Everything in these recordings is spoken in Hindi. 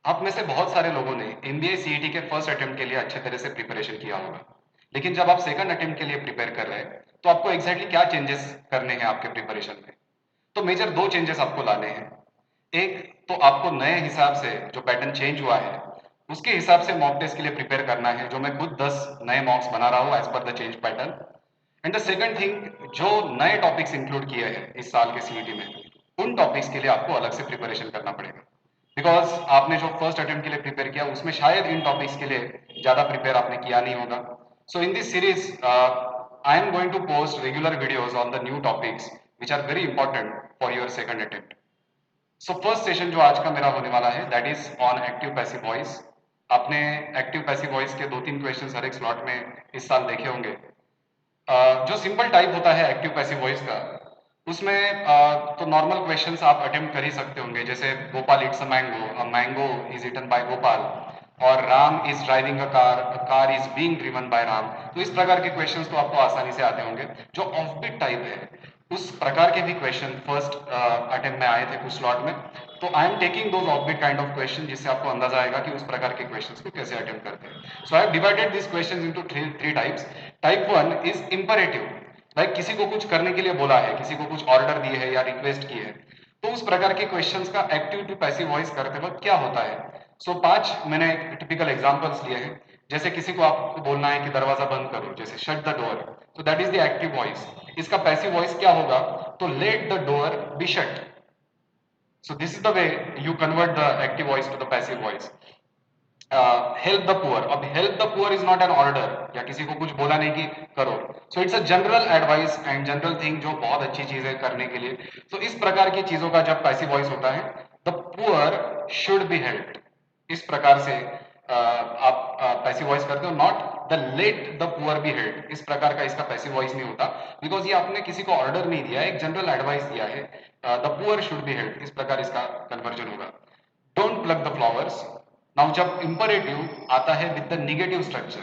आप में से बहुत सारे लोगों ने एमबीए सीईटी के फर्स्ट अटेम्प्ट के लिए अच्छे तरह से प्रिपरेशन किया होगा, लेकिन जब आप सेकंड अटेम्प्ट के लिए प्रिपेयर कर रहे हैं तो आपको एग्जैक्टली क्या चेंजेस करने हैं आपके प्रिपरेशन में। तो मेजर दो चेंजेस आपको लाने हैं। एक तो आपको नए हिसाब से जो पैटर्न चेंज हुआ है उसके हिसाब से मॉक टेस्ट के लिए प्रिपेयर करना है, जो मैं खुद 10 नए मॉक्स बना रहा हूँ as per the change pattern. And the second thing, जो नए टॉपिक्स इंक्लूड किए हैं इस साल के सीईटी में, उन टॉपिक्स के लिए आपको अलग से प्रिपरेशन करना पड़ेगा, बिकॉज आपने जो फर्स्ट अटेम्प्ट के लिए प्रिपेयर किया उसमें शायद इन टॉपिक्स के लिए ज्यादा प्रिपेयर आपने किया नहीं होगा। So in this series I am going to post regular videos on the new topics which are very important for your second attempt. So first session जो आज का मेरा होने वाला है that is on active passive voice. आपने एक्टिव पैसिव वॉइस के दो तीन क्वेश्चन हर एक स्लॉट में इस साल देखे होंगे। जो सिंपल टाइप होता है एक्टिव पैसिव वॉइस का, उसमें तो नॉर्मल क्वेश्चंस आप अटेम्प्ट कर ही सकते होंगे, जैसे Gopal it's a mango is eaten by Gopal, और Ram is driving a car is being driven by Ram. तो इस प्रकार के क्वेश्चंस तो आपको आसानी से आते होंगे। जो ऑफबीट टाइप है उस प्रकार के भी क्वेश्चन फर्स्ट अटेम्प्ट में आए थे कुछ स्लॉट में। तो I am taking those offbeat kind of question, जिससे आपको अंदाजा आएगा कि उस प्रकार के क्वेश्चंस को कैसे अटेम्प्ट करते हैं। So I have divided this questions into three types. Type one is imperative, like किसी को कुछ करने के लिए बोला है, किसी को कुछ ऑर्डर दिए है या रिक्वेस्ट की है, तो उस प्रकार के क्वेश्चंस का एक्टिव टू पैसिव वॉइस करते वक्त क्या होता है। सो पांच मैंने टिपिकल एग्जांपल्स लिए हैं। जैसे किसी को आपको बोलना है कि दरवाजा बंद करो, जैसे शट द डोर, तो that is the active voice. इसका पैसिव वॉइस क्या होगा, तो let the door be shut. So this is the way you convert the active voice to the passive voice. Help the poor, अब help the poor is not an order, या किसी को कुछ बोला नहीं कि करो। So it's a general advice and general thing, जो बहुत अच्छी चीज है करने के लिए। तो इस प्रकार की चीजों का जब पैसिव वॉइस होता है, the poor should be helped, इस प्रकार से आप पैसिव वॉइस करते हो। Not the let the poor be helped, इस प्रकार का इसका पैसिव वॉइस नहीं होता, बिकॉज ये आपने किसी को ऑर्डर नहीं दिया है, एक जनरल एडवाइस दिया है। The poor should be helped, इस प्रकार इसका कन्वर्जन होगा। Don't plug the flowers. Now जब इंपरेटिव आता है विद द निगेटिव स्ट्रक्चर,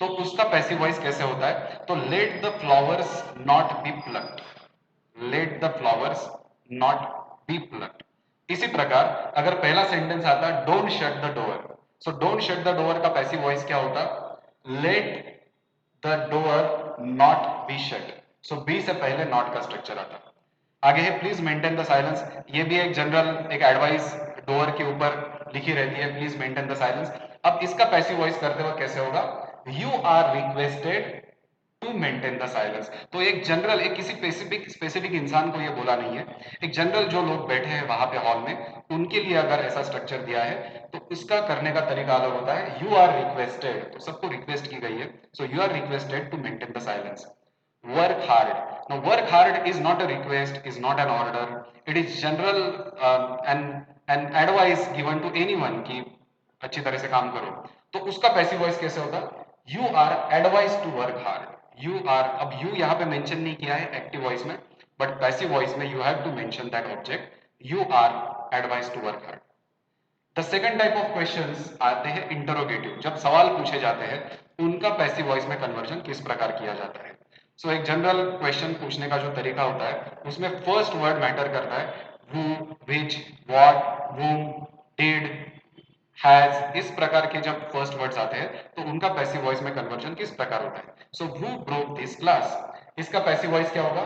तो उसका पैसिव वॉइस कैसे होता है, तो let the flowers not be plucked, let the flowers not be plucked. इसी प्रकार अगर पहला सेंटेंस आता है don't shut the door, so don't shut the door का पैसिव वॉइस क्या होता, let the door not be shut. So be से पहले नॉट का स्ट्रक्चर आता है। आगे है प्लीज मेंटेन द साइलेंस, ये भी एक जनरल एक एडवाइस डोर के ऊपर लिखी रहती है, प्लीज मेंटेन द साइलेंस। अब इसका पैसिव वॉइस करते वक्त कैसे होगा, you are requested to maintain the silence. तो एक जनरल, एक किसी स्पेसिफिक स्पेसिफिक इंसान को ये बोला नहीं है, एक जनरल जो लोग बैठे हैं वहां पे हॉल में, उनके लिए अगर ऐसा स्ट्रक्चर दिया है तो इसका करने का तरीका अलग होता है। यू आर रिक्वेस्टेड, तो सबको रिक्वेस्ट की गई है, so you are requested to maintain the silence. work hard, now work hard is not a request, is not an order, it is general and advice given to anyone कि अच्छी तरह से काम करो। तो उसका पैसिव वॉइस कैसे होता, you are advise to work hard. You are, अब यू यहाँ पे मेंशन नहीं किया है एक्टिव वॉइस में, बट पैसिव वॉइस में you have to mention that object, you are advise to work hard. The second type of questions आते हैं इंटरोगेटिव, जब सवाल पूछे जाते हैं उनका पैसिव वॉइस में कन्वर्जन किस प्रकार किया जाता है। सो एक जनरल क्वेश्चन पूछने का जो तरीका होता है उसमें फर्स्ट वर्ड मैटर करता है। Who, which, what, whom, did, has, इस प्रकार के जब फर्स्ट वर्ड्स आते हैं तो उनका पैसिव वॉइस में कन्वर्जन किस प्रकार होता है। So who broke this glass, इसका पैसिव वॉइस क्या होगा,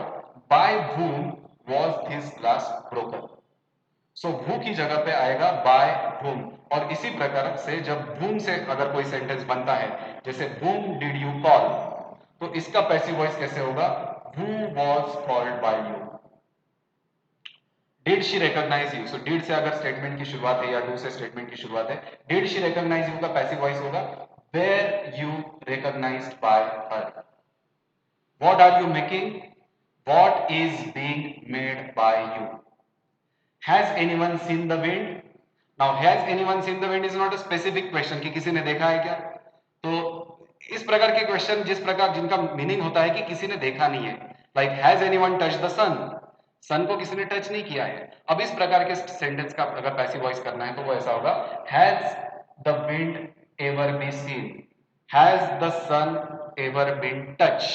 by whom was this glass broken। So who की जगह पे आएगा by whom। और इसी प्रकार से जब whom से अगर कोई सेंटेंस बनता है, जैसे whom did you call, तो इसका पैसिव वॉइस कैसे होगा, who was called by you। Did she recognize you, so did से अगर स्टेटमेंट की शुरुआत है या डू से स्टेटमेंट की शुरुआत है, डिड शी रिकॉग्नाइज यू का पैसिव वॉइस होगा were you recognized by her. What are you making, what is being made by you. Has anyone seen the wind? Now has anyone seen the wind is not a specific question कि किसी ने देखा है क्या। तो इस प्रकार के क्वेश्चन जिस प्रकार जिनका मीनिंग होता है कि किसी ने देखा नहीं है, like has anyone touch the sun, sun को किसी ने टच नहीं किया है। अब इस प्रकार के सेंटेंस का अगर पैसिव वॉइस करना है तो वो ऐसा होगा, has the wind ever be seen, has the sun ever been touch.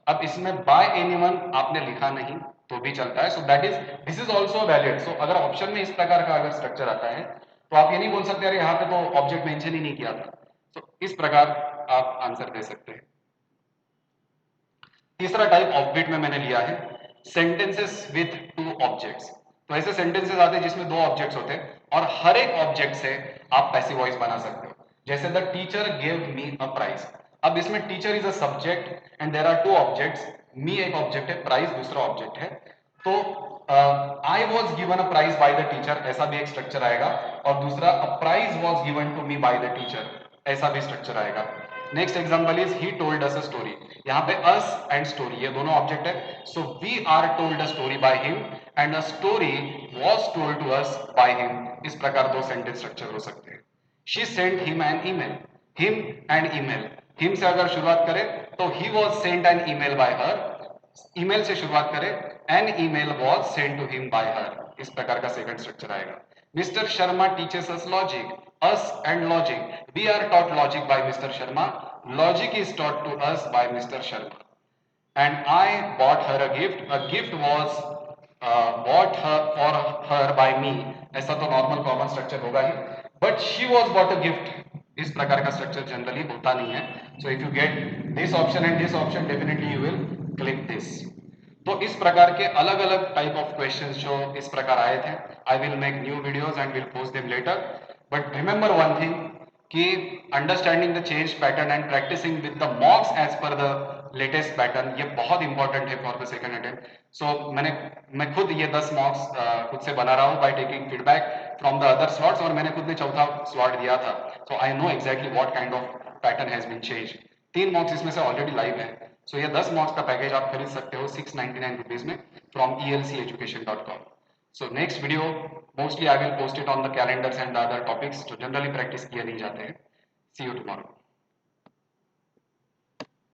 अब इसमें बाय एनीवन आपने लिखा नहीं तो भी चलता है, so that is, this is also valid. So अगर ऑप्शन में इस प्रकार का अगर स्ट्रक्चर आता है तो आप ये नहीं बोल सकते अरे यहाँ पे तो ऑब्जेक्ट मेंशन ही नहीं किया था। तो इस प्रकार आप आंसर दे सकते हैं। तीसरा टाइप ऑफबीट में मैंने लिया है सेंटेंसेस विथ टू ऑब्जेक्ट्स। तो ऐसे सेंटेंसेस आते हैं जिसमें दो ऑब्जेक्ट्स होते हैं और हर एक ऑब्जेक्ट से आप पैसिव वॉइस बना सकते हो। जैसे the teacher gave me a prize. अब इसमें teacher is a subject and there are two objects. Me एक ऑब्जेक्ट है, प्राइज दूसरा ऑब्जेक्ट है। तो I was given a prize by the teacher, ऐसा भी एक स्ट्रक्चर आएगा। और दूसरा a prize was given to me by the teacher, ऐसा भी स्ट्रक्चर आएगा। Next example is he told us a story. यहाँ पे अस एंड स्टोरी ये दोनों ऑब्जेक्ट है। So we are told a story by him and a story was told to us by him. इस प्रकार दो सेंटेंस स्ट्रक्चर हो सकते हैं। She sent him an email. Him and email, him से अगर शुरुआत करें तो he was sent an email by her. Email से शुरुआत करें an email was sent to him by her. इस प्रकार का सेकंड स्ट्रक्चर आएगा। Mister Sharma teaches us logic. Us and logic, we are taught logic by Mister Sharma, logic is taught to us by Mister Sharma. And I bought her a gift. A gift was bought her for her by me. ऐसा तो नॉर्मल कॉमन स्ट्रक्चर होगा ही, but she was bought a gift. इस प्रकार का स्ट्रक्चर जनरली होता नहीं है। So if you get this option and this option definitely you will click this. तो इस प्रकार के अलग अलग टाइप ऑफ क्वेश्चंस जो इस प्रकार आए थे, I will make new videos and will post them later. But remember one thing कि understanding the change pattern and practising with the mocks as per the latest pattern, ये बहुत इंपॉर्टेंट है for the second attempt. So मैं खुद ये 10 मॉक्स खुद से बना रहा हूँ by taking feedback from the other slots, और मैंने खुद ने चौथा स्लॉट दिया था। So I know exactly what kind of pattern has been change. 3 mocks इसमें से ऑलरेडी लाइव है। सो ये 10 मॉक्स का पैकेज आप खरीद सकते हो 699 रुपीज में from elceducation.com। So next video mostly I will post it on the calendars and the other topics जो जनरली प्रैक्टिस किए नहीं जाते हैं। See you tomorrow.